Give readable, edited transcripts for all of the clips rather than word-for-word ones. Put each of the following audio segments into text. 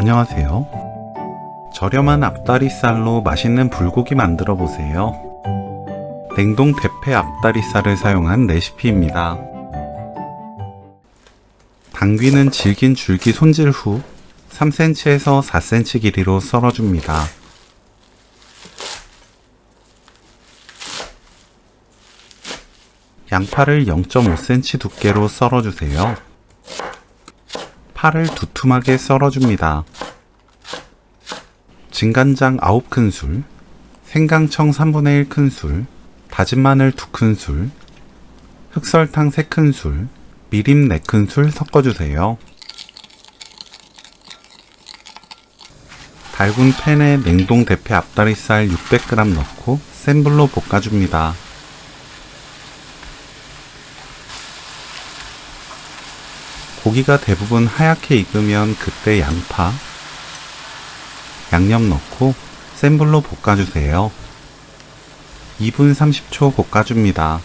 안녕하세요. 저렴한 앞다리살로 맛있는 불고기 만들어 보세요. 냉동 대패 앞다리살을 사용한 레시피입니다. 당귀는 질긴 줄기 손질 후 3cm에서 4cm 길이로 썰어줍니다. 양파를 0.5cm 두께로 썰어주세요. 파를 두툼하게 썰어줍니다. 진간장 9큰술, 생강청 3분의 1큰술, 다진 마늘 2큰술, 흑설탕 3큰술, 미림 4큰술 섞어주세요. 달군 팬에 냉동 대패 앞다리살 600g 넣고 센 불로 볶아줍니다. 고기가 대부분 하얗게 익으면 그때 양파, 양념 넣고 센 불로 볶아주세요. 2분 30초 볶아줍니다.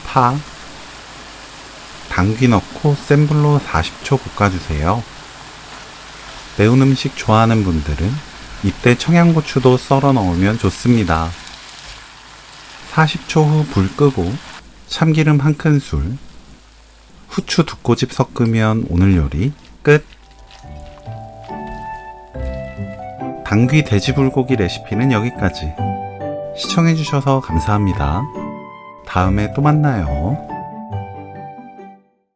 파, 당귀 넣고 센 불로 40초 볶아주세요. 매운 음식 좋아하는 분들은 이때 청양고추도 썰어 넣으면 좋습니다. 40초 후 불 끄고 참기름 1큰술, 후추 2꼬집 섞으면 오늘 요리 끝! 당귀 돼지불고기 레시피는 여기까지. 시청해주셔서 감사합니다. 다음에 또 만나요.